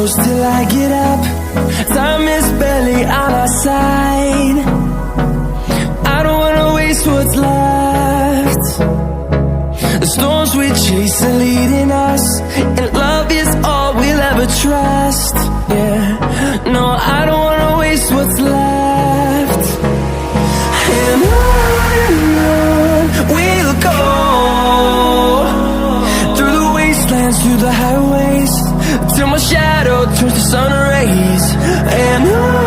close till I get up. Time is barely on our side. I don't wanna waste what's left. The storms we chase are leading us, and love is all we'll ever trust. Yeah, no, I don't wanna waste what's left. And on we'll go, through the wastelands, through the highways, till my shadow turns to sun rays. And on